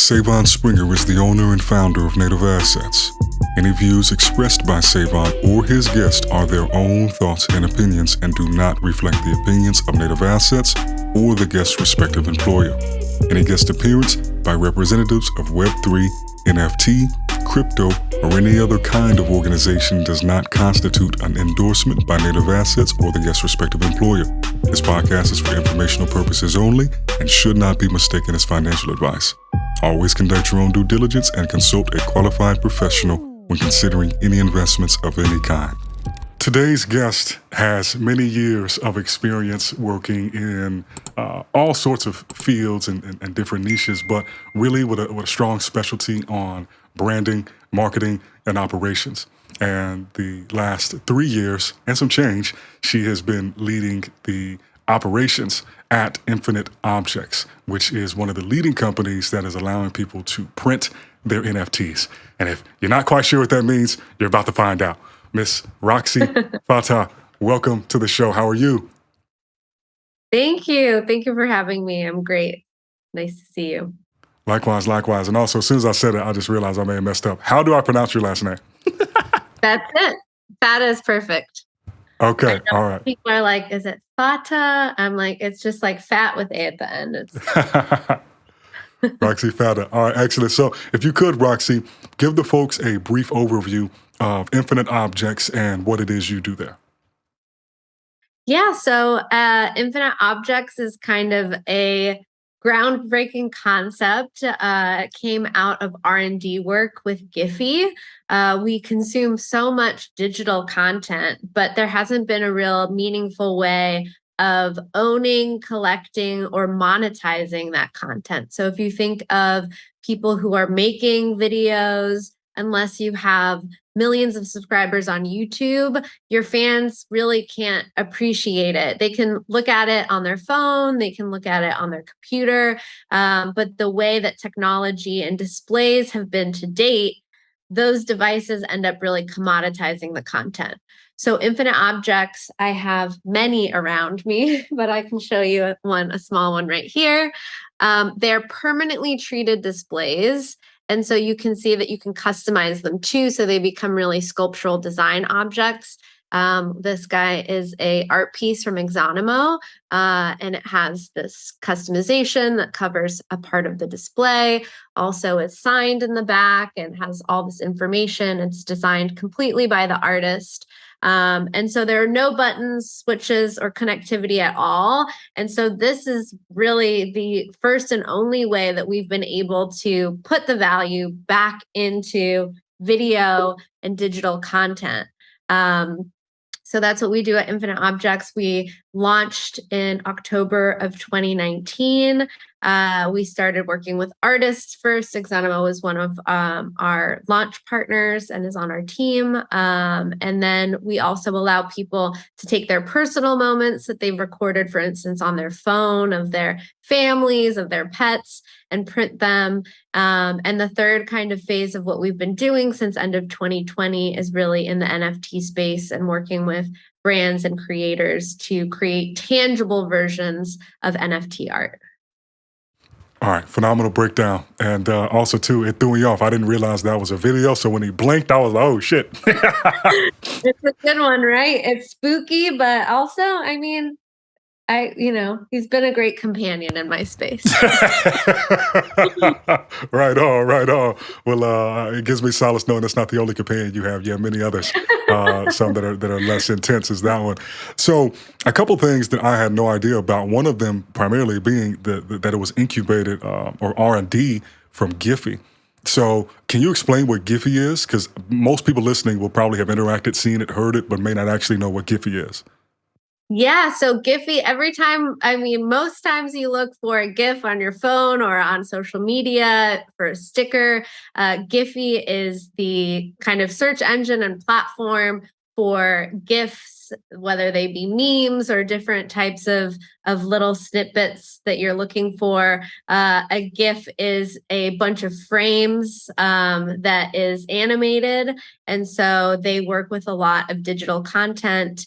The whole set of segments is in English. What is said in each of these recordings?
Sae'Von Springer is the owner and founder of Native Assets. Any views expressed by Sae'Von or his guest are their own thoughts and opinions and do not reflect the opinions of Native Assets or the guest's respective employer. Any guest appearance by representatives of Web3, NFT, crypto, or any other kind of organization does not constitute an endorsement by Native Assets or the guest's respective employer. This podcast is for informational purposes only and should not be mistaken as financial advice. Always conduct your own due diligence and consult a qualified professional when considering any investments of any kind. Today's guest has many years of experience working in all sorts of fields and different niches, but really with a strong specialty on branding, marketing, and operations. And the last 3 years and some change, she has been leading the operations at Infinite Objects, which is one of the leading companies that is allowing people to print their NFTs. And if you're not quite sure what that means, you're about to find out. Miss Roxy Fata, welcome to the show. How are you? Thank you. Thank you for having me. I'm great. Nice to see you. Likewise. And also, as soon as I said it, I just realized I may have messed up. How do I pronounce your last name? That's it. Fata is perfect. Okay, all right. People are like, is it Fata? I'm like, it's just like fat with A at the end. Roxy Fata. All right, excellent. So if you could, Roxy, give the folks a brief overview of Infinite Objects and what it is you do there. Yeah, so Infinite Objects is kind of a groundbreaking concept. Came out of R&D work with Giphy. We consume so much digital content, but there hasn't been a real meaningful way of owning, collecting, or monetizing that content. So if you think of people who are making videos, unless you have millions of subscribers on YouTube, your fans really can't appreciate it. They can look at it on their phone, they can look at it on their computer, but the way that technology and displays have been to date, those devices end up really commoditizing the content. So Infinite Objects, I have many around me, but I can show you a small one right here. They're permanently treated displays. And so you can see that you can customize them too, so they become really sculptural design objects. This guy is a art piece from Exonemo, and it has this customization that covers a part of the display. Also, it's signed in the back and has all this information. It's designed completely by the artist. And so there are no buttons, switches, or connectivity at all. And so this is really the first and only way that we've been able to put the value back into video and digital content. So that's what we do at Infinite Objects. We launched in October of 2019. We started working with artists first. Exonemo was one of our launch partners and is on our team. And then we also allow people to take their personal moments that they've recorded, for instance, on their phone, of their families, of their pets, and print them. And the third kind of phase of what we've been doing since end of 2020 is really in the NFT space and working with brands and creators to create tangible versions of NFT art. All right, phenomenal breakdown. And also, too, it threw me off. I didn't realize that was a video. So when he blinked, I was like, oh, shit. It's a good one, right? It's spooky, but also, I mean, he's been a great companion in my space. Right on. Well, it gives me solace knowing that's not the only companion you have. You have many others, some that are less intense as that one. So a couple things that I had no idea about, one of them primarily being that it was incubated or R&D from Giphy. So can you explain what Giphy is? Because most people listening will probably have interacted, seen it, heard it, but may not actually know what Giphy is. Yeah, so Giphy, most times you look for a GIF on your phone or on social media for a sticker. Giphy is the kind of search engine and platform for GIFs, whether they be memes or different types of little snippets that you're looking for. A GIF is a bunch of frames that is animated. And so they work with a lot of digital content.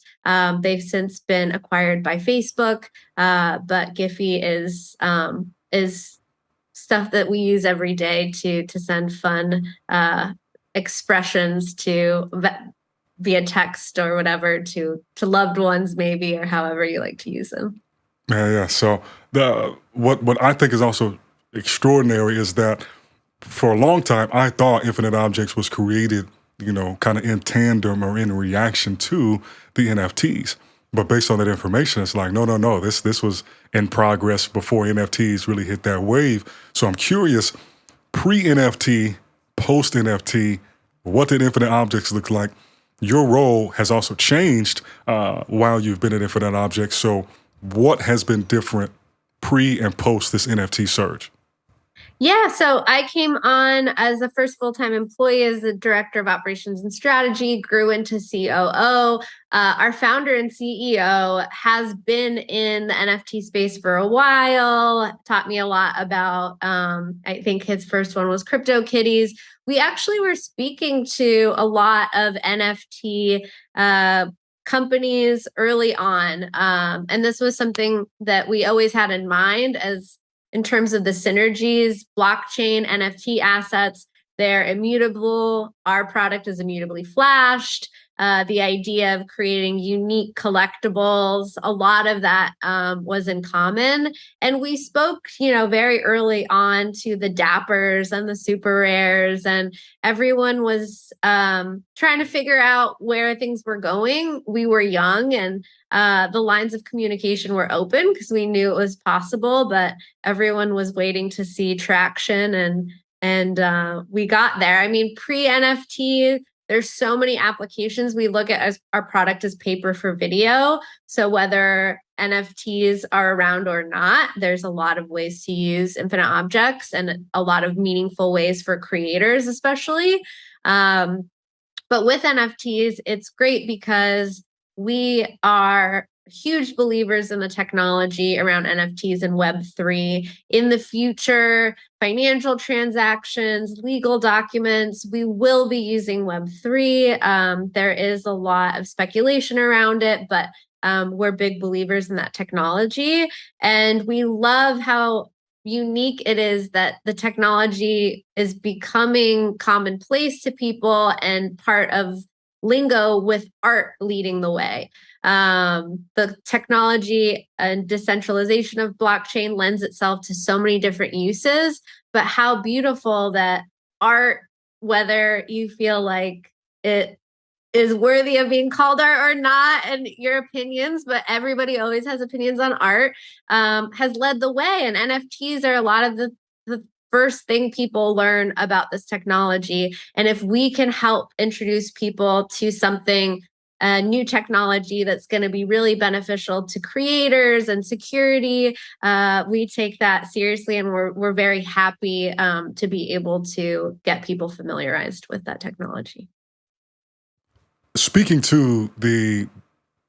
They've since been acquired by Facebook, but Giphy is stuff that we use every day to send fun expressions via text or whatever to loved ones, maybe, or however you like to use them. Yeah. So what I think is also extraordinary is that for a long time I thought Infinite Objects was created, kind of in tandem or in reaction to the NFTs. But based on that information, it's like, no. This was in progress before NFTs really hit that wave. So I'm curious, pre-NFT, post-NFT, what did Infinite Objects look like? Your role has also changed while you've been at Infinite Objects. So what has been different pre and post this NFT surge? Yeah, so I came on as the first full-time employee as the director of operations and strategy, grew into COO. Our founder and CEO has been in the NFT space for a while, taught me a lot about, I think his first one was CryptoKitties. We actually were speaking to a lot of NFT companies early on. And this was something that we always had in mind as in terms of the synergies, blockchain, NFT assets, they're immutable. Our product is immutably flashed. The idea of creating unique collectibles, a lot of that was in common. And we spoke, very early on to the dappers and the super rares, and everyone was trying to figure out where things were going. We were young, and the lines of communication were open because we knew it was possible, but everyone was waiting to see traction, and we got there. I mean, pre-NFT, there's so many applications. We look at as our product as paper for video. So whether NFTs are around or not, there's a lot of ways to use Infinite Objects and a lot of meaningful ways for creators, especially. But with NFTs, it's great because we are huge believers in the technology around NFTs and Web3. In the future, financial transactions, legal documents, we will be using Web3. There is a lot of speculation around it, but we're big believers in that technology. And we love how unique it is that the technology is becoming commonplace to people and part of lingo with art leading the way. The technology and decentralization of blockchain lends itself to so many different uses, but how beautiful that art, whether you feel like it is worthy of being called art or not, and your opinions, but everybody always has opinions on art, has led the way. And NFTs are a lot of the first thing people learn about this technology. And if we can help introduce people to something, a new technology that's going to be really beneficial to creators and security, we take that seriously, and we're very happy to be able to get people familiarized with that technology. Speaking to the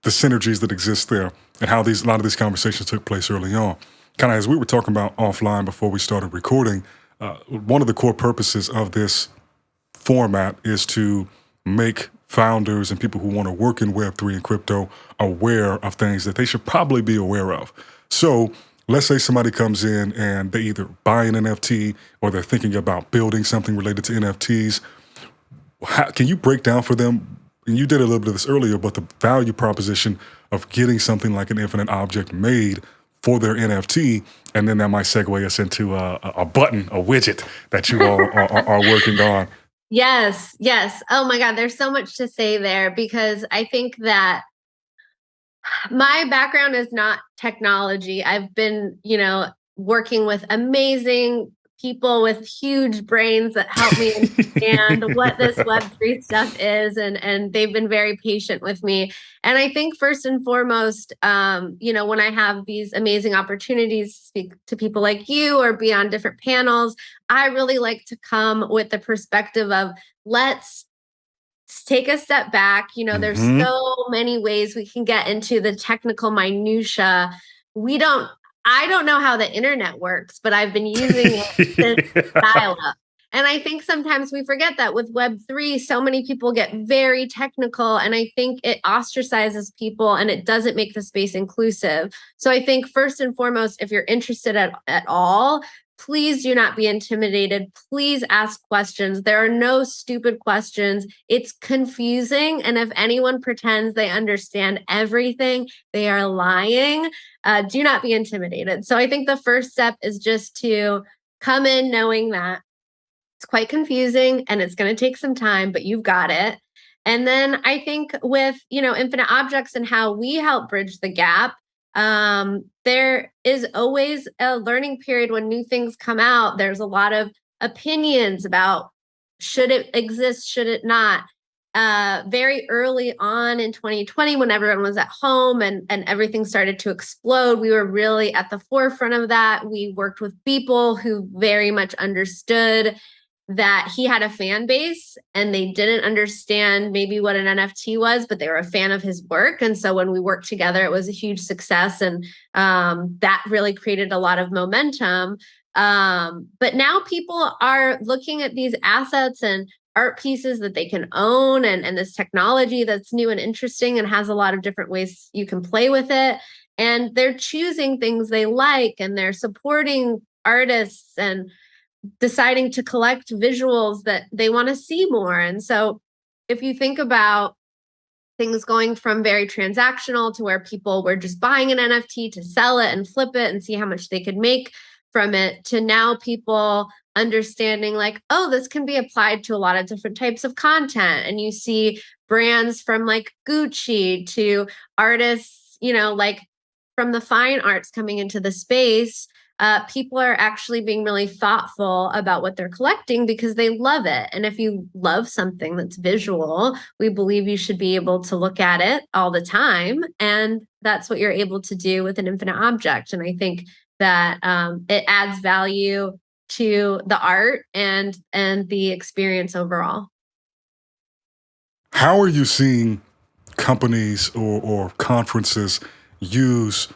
synergies that exist there and how a lot of these conversations took place early on, kind of as we were talking about offline before we started recording, one of the core purposes of this format is to make founders and people who want to work in Web3 and crypto aware of things that they should probably be aware of. So let's say somebody comes in and they either buy an NFT or they're thinking about building something related to NFTs. Can you break down for them, and you did a little bit of this earlier, but the value proposition of getting something like an Infinite Object made for their NFT, and then that might segue us into a button, a widget that you all are working on. Yes. Oh my God, there's so much to say there, because I think that my background is not technology. I've been, working with amazing people with huge brains that help me understand what this Web3 stuff is. And they've been very patient with me. And I think first and foremost, when I have these amazing opportunities to speak to people like you or be on different panels, I really like to come with the perspective of let's take a step back. There's so many ways we can get into the technical minutia. I don't know how the internet works, but I've been using it since dial-up. And I think sometimes we forget that with Web3, so many people get very technical, and I think it ostracizes people and it doesn't make the space inclusive. So I think first and foremost, if you're interested at all, please do not be intimidated. Please ask questions. There are no stupid questions. It's confusing. And if anyone pretends they understand everything, they are lying. Do not be intimidated. So I think the first step is just to come in knowing that it's quite confusing and it's going to take some time, but you've got it. And then I think with, infinite objects and how we help bridge the gap, there is always a learning period when new things come out. There's a lot of opinions about should it exist, should it not. Very early on in 2020, when everyone was at home and everything started to explode, we were really at the forefront of that. We worked with Beeple, who very much understood that he had a fan base and they didn't understand maybe what an NFT was, but they were a fan of his work. And so when we worked together, it was a huge success. And that really created a lot of momentum. But now people are looking at these assets and art pieces that they can own and this technology that's new and interesting and has a lot of different ways you can play with it. And they're choosing things they like and they're supporting artists and deciding to collect visuals that they want to see more. And so if you think about things going from very transactional to where people were just buying an NFT to sell it and flip it and see how much they could make from it, to now people understanding like, oh, this can be applied to a lot of different types of content. And you see brands from like Gucci to artists, like from the fine arts coming into the space. People are actually being really thoughtful about what they're collecting because they love it. And if you love something that's visual, we believe you should be able to look at it all the time. And that's what you're able to do with an infinite object. And I think that it adds value to the art and the experience overall. How are you seeing companies or conferences use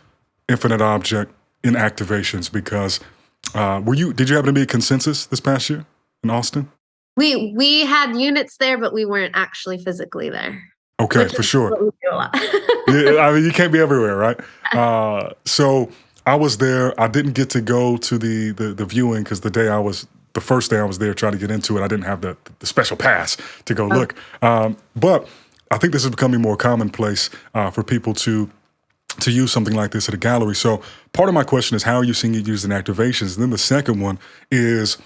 infinite object in activations? Because did you happen to be a consensus this past year in Austin? We had units there, but we weren't actually physically there. Okay, for sure. What we do a lot. Yeah, I mean, you can't be everywhere, right? So I was there. I didn't get to go to the viewing because the first day I was there trying to get into it, I didn't have the special pass to go look. But I think this is becoming more commonplace for people to use something like this at a gallery. So part of my question is, how are you seeing it used in activations? And then the second one is,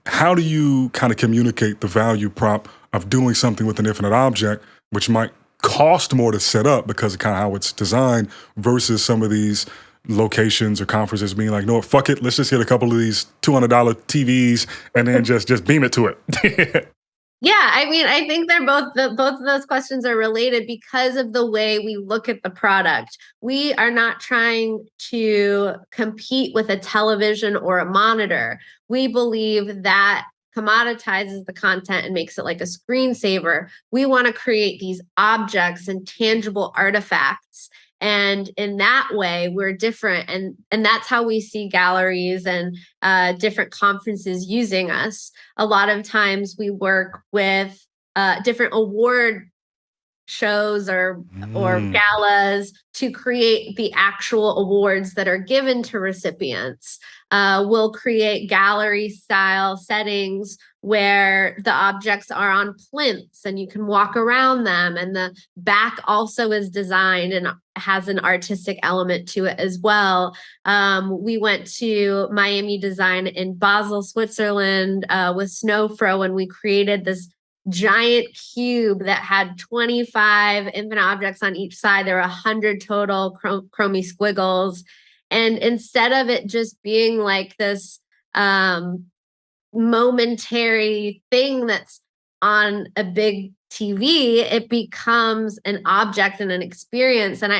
how do you kind of communicate the value prop of doing something with an infinite object, which might cost more to set up because of kind of how it's designed, versus some of these locations or conferences being like, no, fuck it, let's just get a couple of these $200 TVs and then just beam it to it. Yeah, I mean, I think they're both of those questions are related because of the way we look at the product. We are not trying to compete with a television or a monitor. We believe that commoditizes the content and makes it like a screensaver. We want to create these objects and tangible artifacts. And in that way, we're different. And that's how we see galleries and different conferences using us. A lot of times we work with different award shows or galas to create the actual awards that are given to recipients. We'll create gallery style settings where the objects are on plinths and you can walk around them, and the back also is designed and has an artistic element to it as well. We went to Miami Design in Basel, Switzerland with Snowfro, and we created this giant cube that had 25 infinite objects on each side. There were 100 total chromey squiggles. And instead of it just being like this momentary thing that's on a big TV, it becomes an object and an experience. And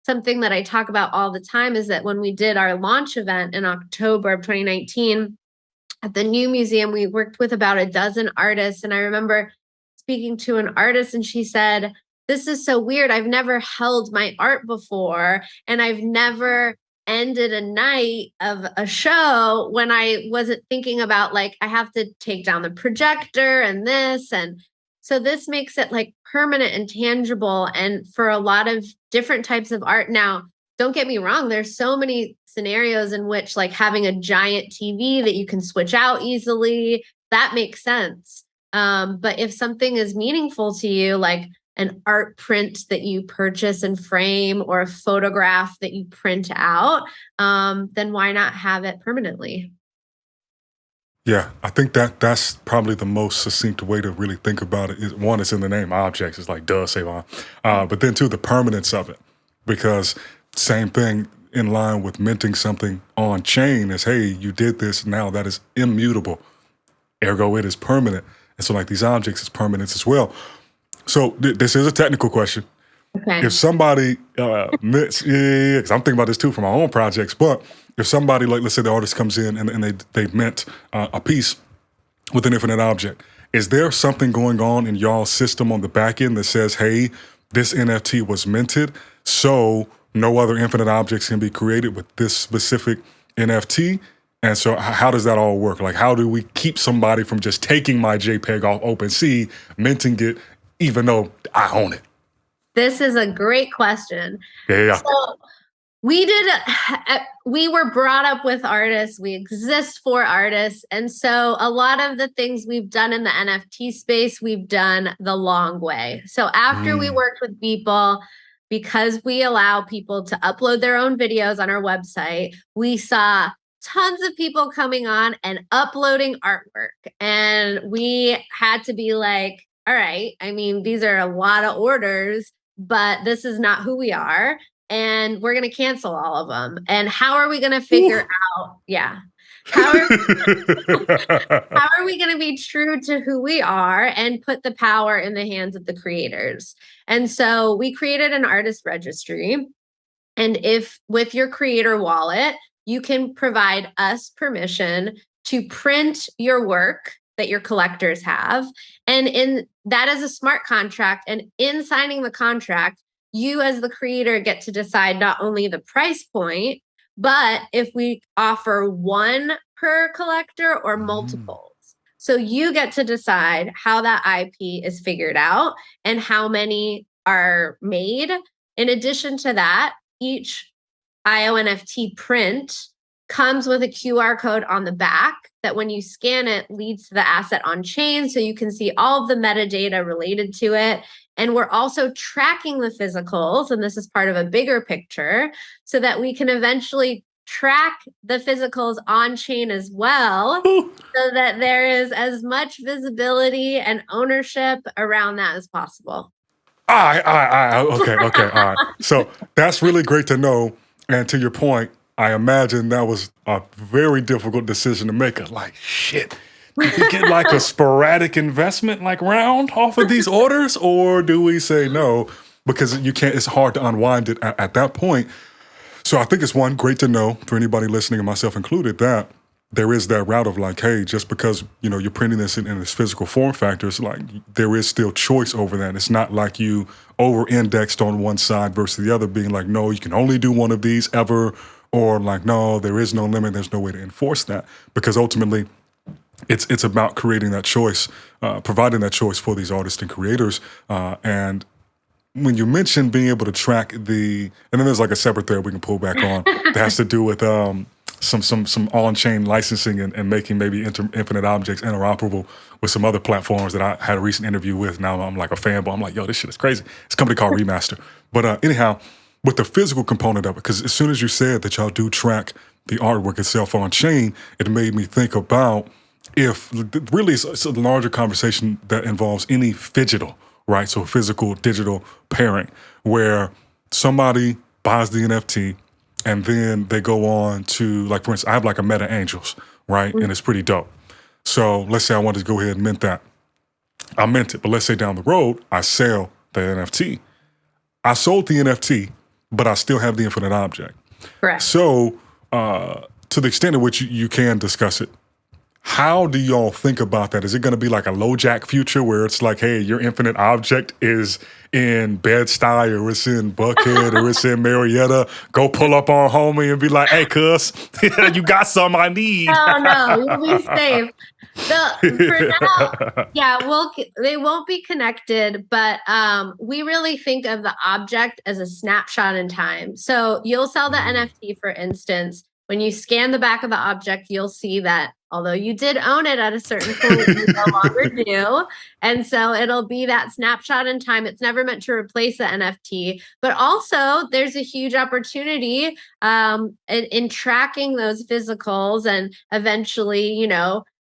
something that I talk about all the time is that when we did our launch event in October of 2019, at the new museum, we worked with about a dozen artists. And I remember speaking to an artist and she said, "This is so weird. I've never held my art before. And I've never ended a night of a show when I wasn't thinking about like, I have to take down the projector and this." And so this makes it like permanent and tangible. And for a lot of different types of art now, don't get me wrong, there's so many scenarios in which like having a giant TV that you can switch out easily, that makes sense. But if something is meaningful to you, like an art print that you purchase and frame or a photograph that you print out, then why not have it permanently? Yeah, I think that's probably the most succinct way to really think about it. Is one, it's in the name, objects. It's like, duh, Sae'Von. But then two, the permanence of it, because same thing in line with minting something on chain is, hey, you did this, now that is immutable. Ergo, it is permanent. And so like these objects is permanence as well. So this is a technical question. Okay. If somebody, because I'm thinking about this too for my own projects, but if somebody, like let's say the artist comes in and they mint a piece with an infinite object, is there something going on in y'all's system on the back end that says, hey, this NFT was minted, so no other infinite objects can be created with this specific NFT? And so how does that all work? Like, how do we keep somebody from just taking my JPEG off OpenSea, minting it, even though I own it? This is a great question. Yeah. So we were brought up with artists, we exist for artists. And so a lot of the things we've done in the NFT space, we've done the long way. So after we worked with Beeple, because we allow people to upload their own videos on our website, we saw tons of people coming on and uploading artwork. And we had to be like, all right, I mean, these are a lot of orders, but this is not who we are. And we're going to cancel all of them. And how are we going to figure out? Yeah. How are we going to be true to who we are and put the power in the hands of the creators? And so we created an artist registry. And if with your creator wallet, you can provide us permission to print your work that your collectors have. And in that is a smart contract. And in signing the contract, you as the creator get to decide not only the price point, but if we offer one per collector or multiples. So you get to decide how that IP is figured out and how many are made. In addition to that, each IONFT print comes with a QR code on the back that when you scan it leads to the asset on chain, so you can see all of the metadata related to it. And we're also tracking the physicals, and this is part of a bigger picture, so that we can eventually track the physicals on chain as well, so that there is as much visibility and ownership around that as possible. Okay, all right. So that's really great to know. And to your point, I imagine that was a very difficult decision to make. Like, shit, do we get like a sporadic investment like round off of these orders? Or do we say no? Because you can't, it's hard to unwind it at that point. So I think it's one, great to know for anybody listening and myself included, that there is that route of like, hey, just because, you know, you're printing this in this physical form factor, it's like there is still choice over that. It's not like you over-indexed on one side versus the other, being like, no, you can only do one of these ever, or like, no, there is no limit, there's no way to enforce that. Because ultimately, it's about creating that choice, providing that choice for these artists and creators. And when you mentioned being able to track and then there's like a separate thread we can pull back on that has to do with some on-chain licensing and making maybe infinite objects interoperable with some other platforms that I had a recent interview with. Now I'm like a fanboy. I'm like, yo, this shit is crazy. It's a company called Remaster. But anyhow, with the physical component of it, because as soon as you said that y'all do track the artwork itself on-chain, it made me think about if really it's a larger conversation that involves any phygital, right? So physical, digital pairing, where somebody buys the NFT and then they go on to, like, for instance, I have like a Meta Angels, right? And it's pretty dope. So let's say I wanted to go ahead and mint that. I mint it, but let's say down the road, I sell the NFT. I sold the NFT, but I still have the infinite object. Correct. So to the extent in which you can discuss it, How do y'all think about that? Is it going to be like a LoJack future where it's like, hey, your infinite object is in Bed-Stuy or it's in Buckhead or it's in Marietta? Go pull up on homie and be like, hey, cuz, you got some I need. No, you'll be safe. For now, yeah, they won't be connected, but we really think of the object as a snapshot in time. So you'll sell the NFT, for instance. When you scan the back of the object, you'll see that although you did own it at a certain point, you no longer do. And so it'll be that snapshot in time. It's never meant to replace the NFT, but also there's a huge opportunity in tracking those physicals and eventually,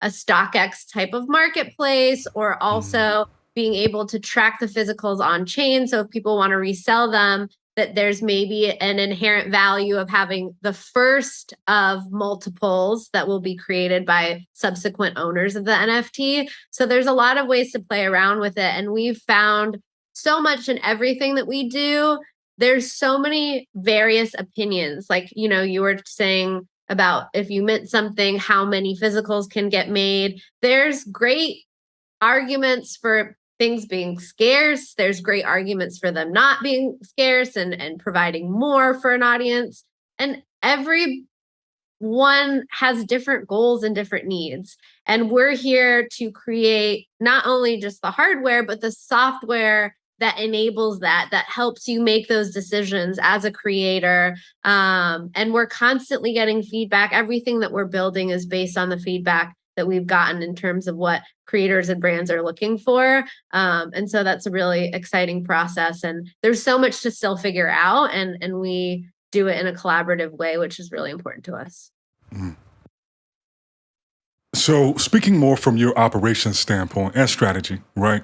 a StockX type of marketplace, or also being able to track the physicals on chain. So if people want to resell them, that there's maybe an inherent value of having the first of multiples that will be created by subsequent owners of the NFT. So there's a lot of ways to play around with it. And we've found so much in everything that we do. There's so many various opinions. Like, you were saying about if you mint something, how many physicals can get made. There's great arguments for things being scarce. There's great arguments for them not being scarce and providing more for an audience. And everyone has different goals and different needs. And we're here to create not only just the hardware, but the software that enables that helps you make those decisions as a creator. And we're constantly getting feedback. Everything that we're building is based on the feedback that we've gotten in terms of what creators and brands are looking for. And so that's a really exciting process. And there's so much to still figure out. And we do it in a collaborative way, which is really important to us. So, speaking more from your operations standpoint and strategy, right?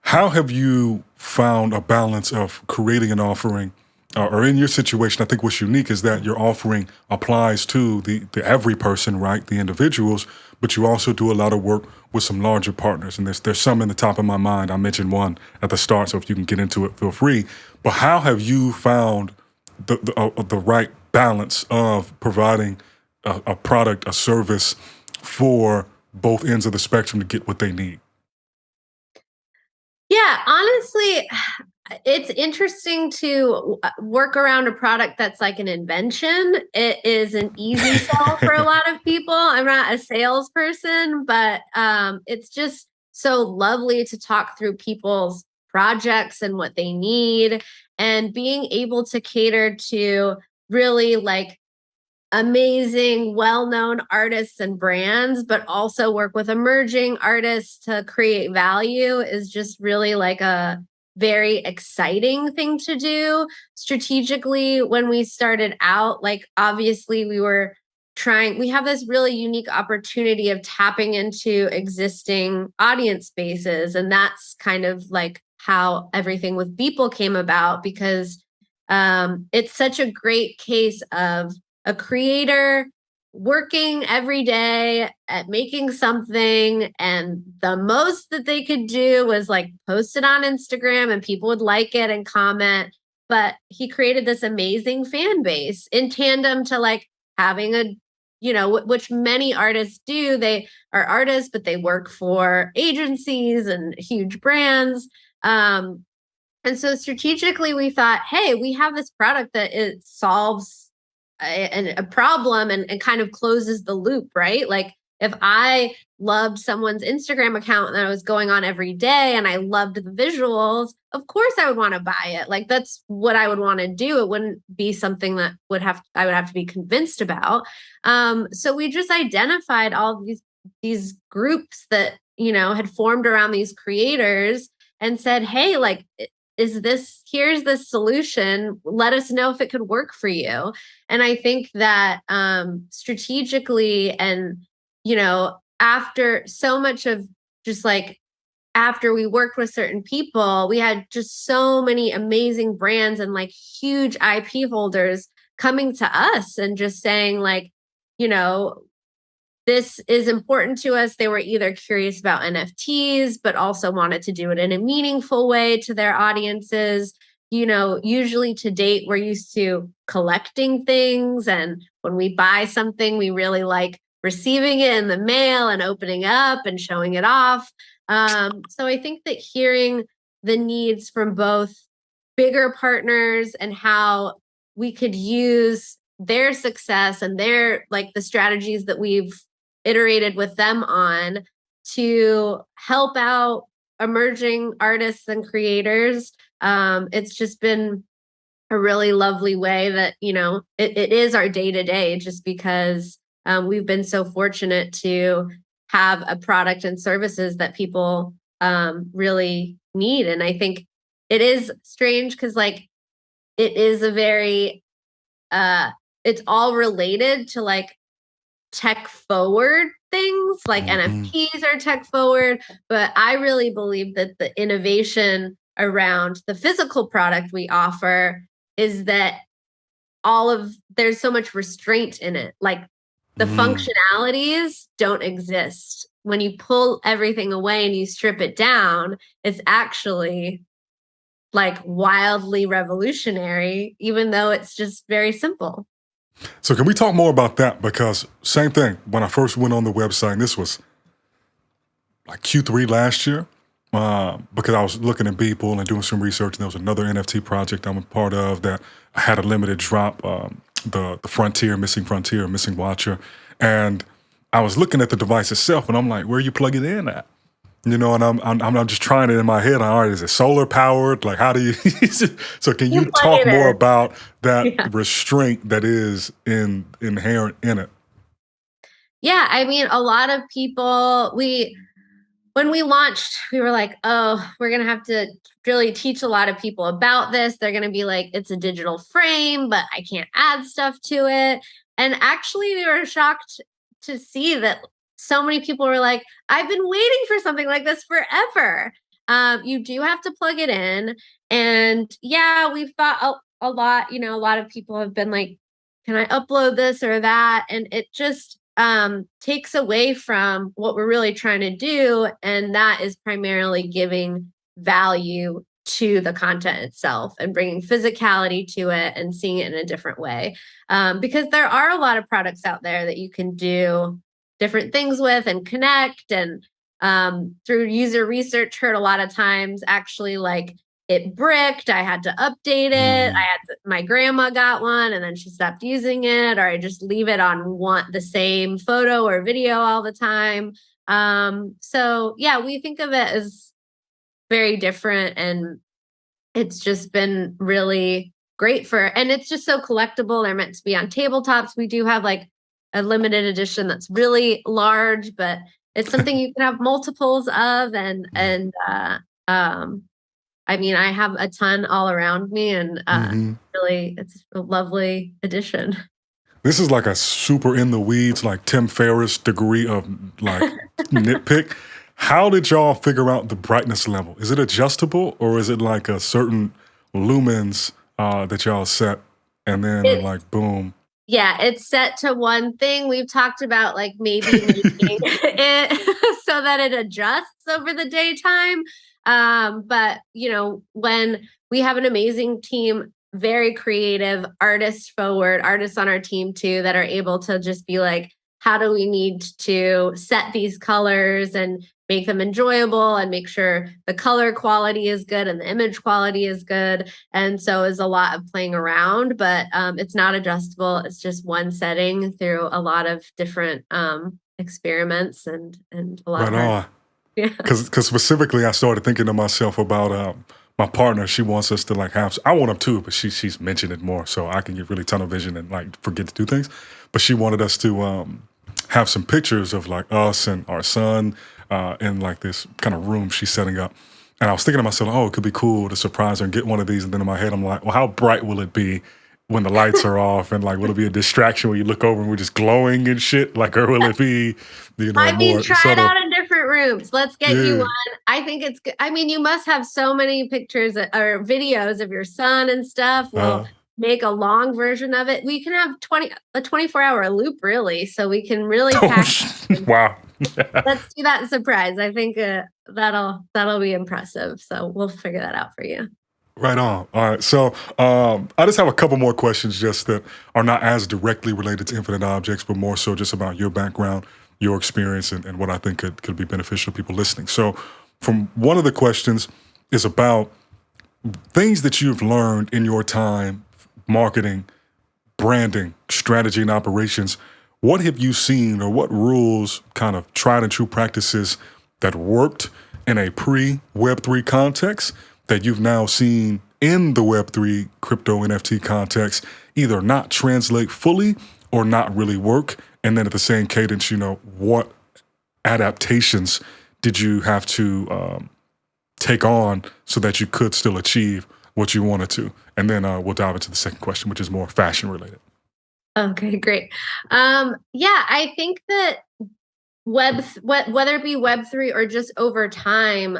How have you found a balance of creating an offering, or in your situation, I think what's unique is that your offering applies to the every person, right? The individuals, but you also do a lot of work with some larger partners. And there's some in the top of my mind. I mentioned one at the start, so if you can get into it, feel free. But how have you found the right balance of providing a product, a service for both ends of the spectrum to get what they need? Yeah, honestly, it's interesting to work around a product that's like an invention. It is an easy sell for a lot of people. I'm not a salesperson, but it's just so lovely to talk through people's projects and what they need, and being able to cater to really like amazing, well-known artists and brands, but also work with emerging artists to create value is just really like a very exciting thing to do. Strategically, when we started out, like obviously we have this really unique opportunity of tapping into existing audience spaces. And that's kind of like how everything with Beeple came about, because it's such a great case of a creator working every day at making something, and the most that they could do was like post it on Instagram and people would like it and comment. But he created this amazing fan base in tandem to like having which many artists do. They are artists, but they work for agencies and huge brands. And so strategically, we thought, hey, we have this product that it solves a problem and kind of closes the loop, right? Like if I loved someone's Instagram account that I was going on every day and I loved the visuals, of course I would want to buy it. Like that's what I would want to do. It wouldn't be something that I would have to be convinced about. So we just identified all these groups that had formed around these creators and said, hey, like here's the solution, let us know if it could work for you. And I think that strategically, and after so much of just like after we worked with certain people, we had just so many amazing brands and like huge IP holders coming to us and just saying like, this is important to us. They were either curious about NFTs, but also wanted to do it in a meaningful way to their audiences. Usually to date, we're used to collecting things. And when we buy something, we really like receiving it in the mail and opening up and showing it off. So I think that hearing the needs from both bigger partners and how we could use their success and their like the strategies that we've iterated with them on to help out emerging artists and creators. It's just been a really lovely way that, it is our day to day just because we've been so fortunate to have a product and services that people really need. And I think it is strange because, like, it is a very, it's all related to like tech forward things, like NFTs are tech forward, but I really believe that the innovation around the physical product we offer is that there's so much restraint in it. Like the functionalities don't exist. When you pull everything away and you strip it down, it's actually like wildly revolutionary, even though it's just very simple. So can we talk more about that? Because same thing, when I first went on the website, and this was like Q3 last year, because I was looking at Beeple and doing some research, and there was another NFT project I'm a part of that had a limited drop, the Frontier, Missing Watcher. And I was looking at the device itself, and I'm like, where are you plugging it in at? And I'm just trying it in my head. All right, is it solar powered? Like, how do you? So, can you talk more about that restraint that is inherent in it? Yeah, I mean, a lot of people, when we launched, we were like, oh, we're going to have to really teach a lot of people about this. They're going to be like, it's a digital frame, but I can't add stuff to it. And actually, we were shocked to see that so many people were like, I've been waiting for something like this forever. You do have to plug it in. And yeah, we've thought a lot, a lot of people have been like, can I upload this or that? And it just takes away from what we're really trying to do. And that is primarily giving value to the content itself and bringing physicality to it and seeing it in a different way. Because there are a lot of products out there that you can do different things with and connect. And through user research, heard a lot of times actually like it bricked. I had to update it. My grandma got one and then she stopped using it, or I just leave it on the same photo or video all the time. So yeah, we think of it as very different, and it's just been really great and it's just so collectible. They're meant to be on tabletops. We do have like a limited edition that's really large, but it's something you can have multiples of. I mean, I have a ton all around me, and really, it's a lovely addition. This is like a super in the weeds, like Tim Ferriss degree of like nitpick. How did y'all figure out the brightness level? Is it adjustable, or is it like a certain lumens that y'all set, and then like boom? Yeah, it's set to one thing. We've talked about like maybe making it so that it adjusts over the daytime. But when we have an amazing team, very creative, artist forward, artists on our team too, that are able to just be like, how do we need to set these colors and make them enjoyable and make sure the color quality is good and the image quality is good. And so is a lot of playing around, but it's not adjustable. It's just one setting through a lot of different experiments and a lot Right of on. Yeah. Because specifically, I started thinking to myself about my partner. She wants us to like have. I want them too, but she's mentioned it more, so I can get really tunnel vision and like forget to do things. But she wanted us to have some pictures of like us and our son in like this kind of room she's setting up. And I was thinking to myself, oh, it could be cool to surprise her and get one of these. And then in my head, I'm like, well, how bright will it be when the lights are off? And like, will it be a distraction when you look over and we're just glowing and shit? Like, or will it be, I mean, more try subtle? it out in different rooms. Let's get you one. I think it's good. I mean, you must have so many pictures or videos of your son and stuff. We'll make a long version of it. We can have a 24-hour loop, really, so we can really pack. Wow. Let's do that surprise. I think that'll be impressive. So we'll figure that out for you. Right on. All right. So I just have a couple more questions just that are not as directly related to infinite objects, but more so just about your background, your experience, and what I think could be beneficial to people listening. So from one of the questions is about things that you've learned in your time marketing, branding, strategy, and operations. What have you seen, or what rules, kind of tried and true practices that worked in a pre Web3 context that you've now seen in the Web3 crypto NFT context either not translate fully or not really work? And then at the same cadence, what adaptations did you have to take on so that you could still achieve what you wanted to? And then we'll dive into the second question, which is more fashion related. Okay, great. Yeah, I think that whether it be Web3 or just over time,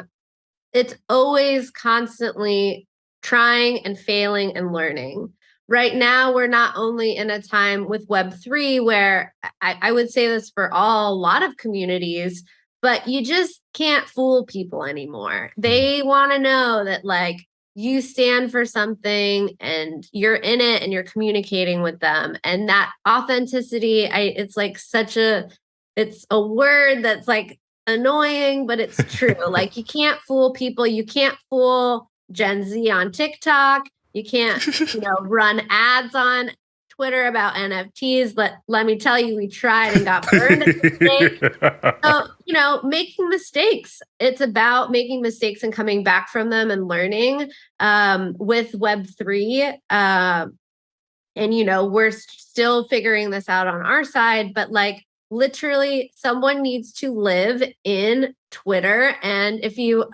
it's always constantly trying and failing and learning. Right now, we're not only in a time with Web3 where I would say this for a lot of communities, but you just can't fool people anymore. They want to know that, like, you stand for something and you're in it and you're communicating with them. And that authenticity, it's like it's a word that's like annoying, but it's true. Like, you can't fool people. You can't fool Gen Z on TikTok. You can't, run ads on Twitter about NFTs. Let me tell you, we tried and got burned at the stake. So, making mistakes. It's about making mistakes and coming back from them and learning. With Web3, and we're still figuring this out on our side, but like, literally someone needs to live in Twitter. And if you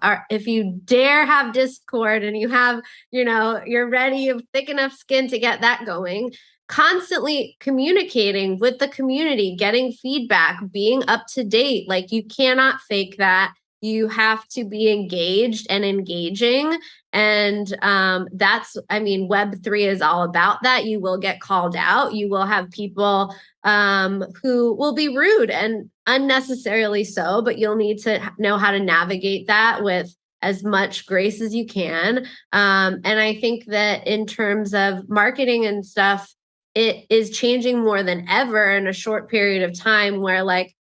dare have Discord and you have, you're ready, you have thick enough skin to get that going, constantly communicating with the community, getting feedback, being up to date. Like, you cannot fake that. You have to be engaged and engaging. And Web3 is all about that. You will get called out. You will have people who will be rude and unnecessarily so, but you'll need to know how to navigate that with as much grace as you can. And I think that in terms of marketing and stuff, it is changing more than ever in a short period of time, where, like,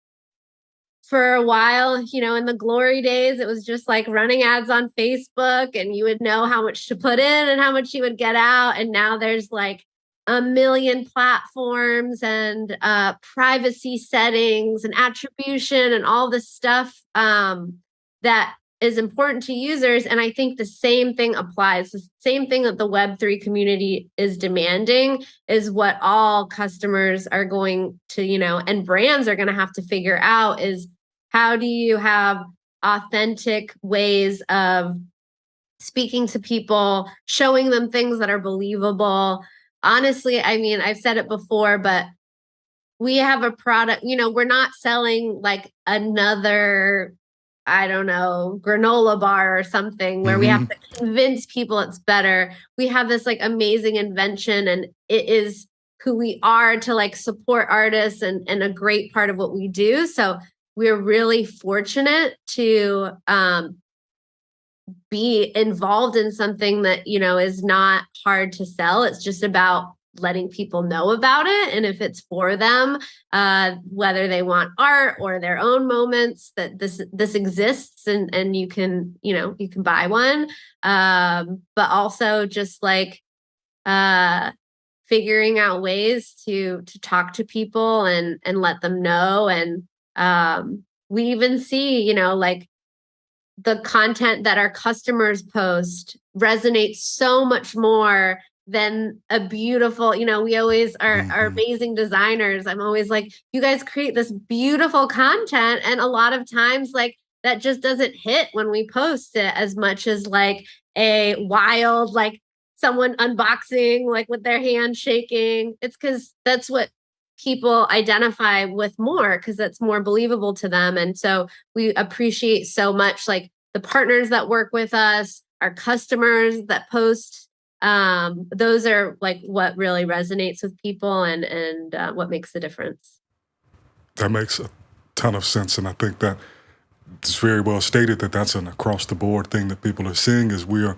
for a while, in the glory days, it was just like running ads on Facebook and you would know how much to put in and how much you would get out. And now there's like a million platforms and privacy settings and attribution and all this stuff that is important to users. And I think the same thing applies. The same thing that the Web3 community is demanding is what all customers are going to, and brands are going to have to figure out is, how do you have authentic ways of speaking to people, showing them things that are believable? Honestly, I've said it before, but we have a product, we're not selling like another, I don't know, granola bar or something where we have to convince people it's better. We have this like amazing invention, and it is who we are to like support artists and a great part of what we do. So we're really fortunate to be involved in something that, is not hard to sell. It's just about letting people know about it. And if it's for them, whether they want art or their own moments, that this exists, and you can, you can buy one. But also just like figuring out ways to talk to people and let them know. And we even see, like, the content that our customers post resonates so much more than a beautiful, we always are amazing designers. I'm always like, you guys create this beautiful content. And a lot of times, like, that just doesn't hit when we post it as much as like a wild, like, someone unboxing, like, with their hand shaking. It's because that's what people identify with more, because that's more believable to them. And so we appreciate so much, like, the partners that work with us, our customers that post. Those are like what really resonates with people and what makes the difference. That makes a ton of sense. And I think that it's very well stated that that's an across the board thing that people are seeing is we are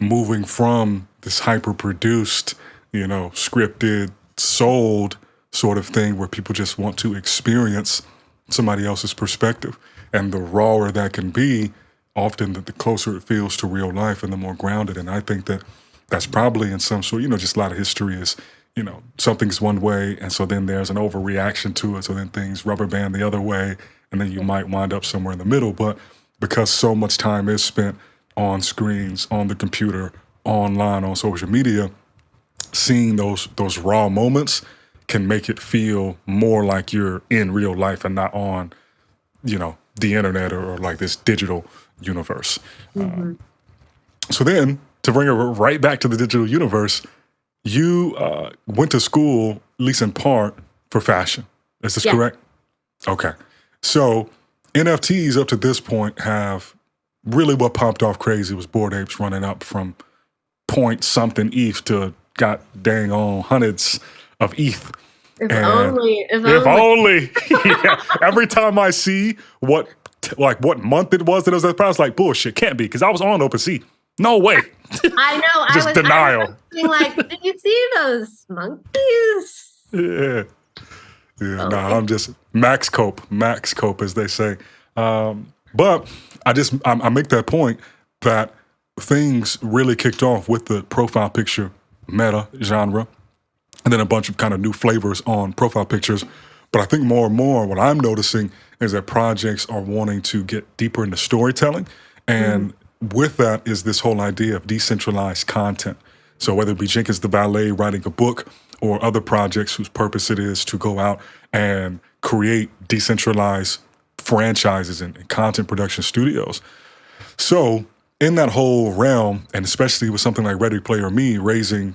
moving from this hyper-produced, scripted, sold sort of thing where people just want to experience somebody else's perspective. And the rawer that can be, often the closer it feels to real life and the more grounded. And I think that that's probably in some sort, just a lot of history is, something's one way, and so then there's an overreaction to it, so then things rubber band the other way, and then you might wind up somewhere in the middle. But because so much time is spent on screens, on the computer, online, on social media, seeing those raw moments can make it feel more like you're in real life and not on, the internet or like this digital universe. So then, to bring it right back to the digital universe, you went to school, at least in part, for fashion. Is this correct? Okay. So NFTs up to this point have really what popped off crazy was Bored Apes running up from point something ETH to god dang on hundreds of ETH. If only. Yeah. Every time I see what month it was that it was at the price, like bullshit, can't be, because I was on OpenSea. No way. I know. Just denial. I was being like, did you see those monkeys? Yeah. No, I'm just max cope, as they say. But I make that point that things really kicked off with the profile picture meta genre, and then a bunch of kind of new flavors on profile pictures. But I think more and more what I'm noticing is that projects are wanting to get deeper into storytelling. And with that is this whole idea of decentralized content. So whether it be Jenkins the Valet writing a book or other projects whose purpose it is to go out and create decentralized franchises and content production studios. So in that whole realm, and especially with something like Ready Player Me raising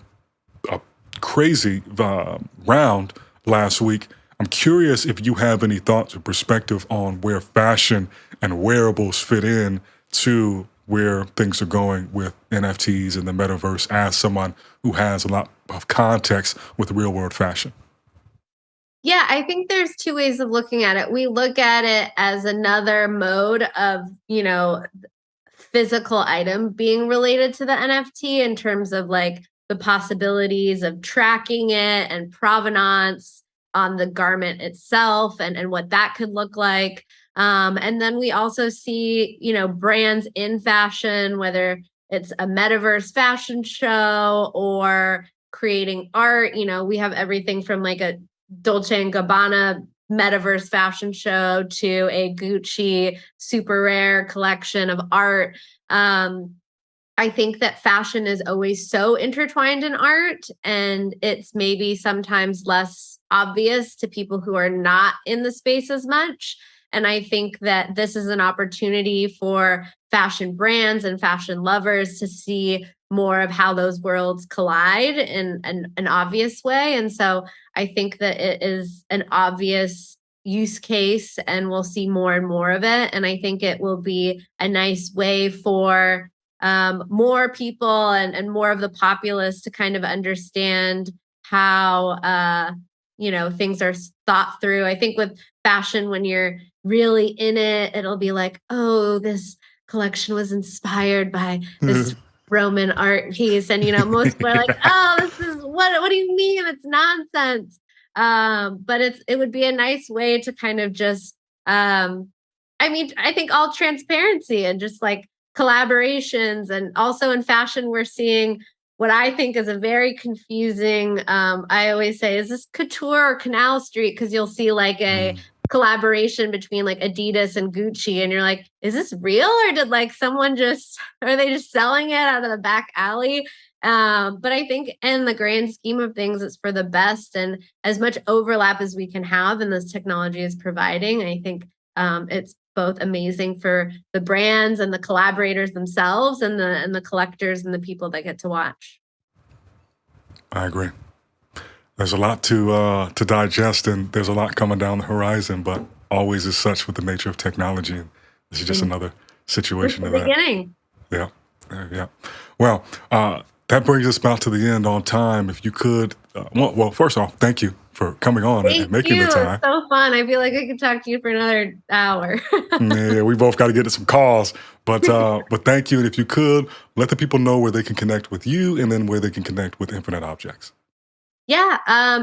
a crazy round last week, I'm curious if you have any thoughts or perspective on where fashion and wearables fit in to where things are going with NFTs and the metaverse as someone who has a lot of context with real-world fashion. Yeah, I think there's two ways of looking at it. We look at it as another mode of, physical item being related to the NFT in terms of like the possibilities of tracking it and provenance on the garment itself and what that could look like. And then we also see, brands in fashion, whether it's a metaverse fashion show or creating art. We have everything from like a Dolce & Gabbana metaverse fashion show to a Gucci super rare collection of art. I think that fashion is always so intertwined in art, and it's maybe sometimes less obvious to people who are not in the space as much. And I think that this is an opportunity for fashion brands and fashion lovers to see more of how those worlds collide in an obvious way. And so I think that it is an obvious use case, and we'll see more and more of it. And I think it will be a nice way for more people and more of the populace to kind of understand how things are thought through. I think with fashion, when you're really in it, it'll be like, oh, this collection was inspired by this Roman art piece, and most people are like, oh, this is what do you mean? It's nonsense. But it would be a nice way to kind of just I think all transparency and just like collaborations. And also in fashion, we're seeing what I think is a very confusing, I always say, is this couture or Canal Street? Because you'll see like a collaboration between like Adidas and Gucci, and you're like, is this real, or did like someone are they just selling it out of the back alley? But I think in the grand scheme of things, it's for the best, and as much overlap as we can have and this technology is providing, I think it's both amazing for the brands and the collaborators themselves and the collectors and the people that get to watch. I agree. There's a lot to digest, and there's a lot coming down the horizon, but always is such with the nature of technology. This is just another situation of that. Beginning. Yeah. Well, that brings us about to the end on time. If you could Well, first off, thank you for coming on and Thank making the you. It's time. so fun. I feel like I could talk to you for another hour. Yeah, we both got to get to some calls, but thank you. And if you could let the people know where they can connect with you, and then where they can connect with Infinite Objects. Yeah,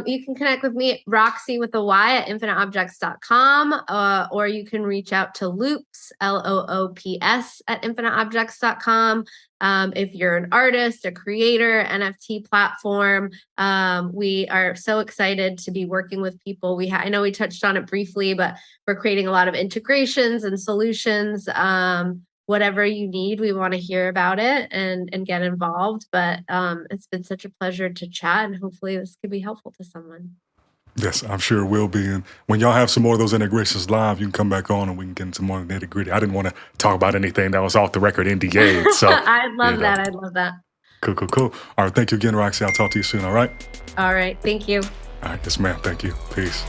you can connect with me, Roxy with a Y at infiniteobjects.com, or you can reach out to Loops, Loops at infiniteobjects.com. If you're an artist, a creator, NFT platform, we are so excited to be working with people. I know we touched on it briefly, but we're creating a lot of integrations and solutions. Whatever you need, we want to hear about it and get involved. But it's been such a pleasure to chat, and hopefully this could be helpful to someone. Yes, I'm sure it will be. And when y'all have some more of those integrations live, you can come back on and we can get into more nitty gritty. I didn't want to talk about anything that was off the record NDA. So I'd you love know, that. I'd love that. cool. All right, thank you again, Roxy. I'll talk to you soon. All right. All right. Thank you. All right, yes, ma'am. Thank you. Peace.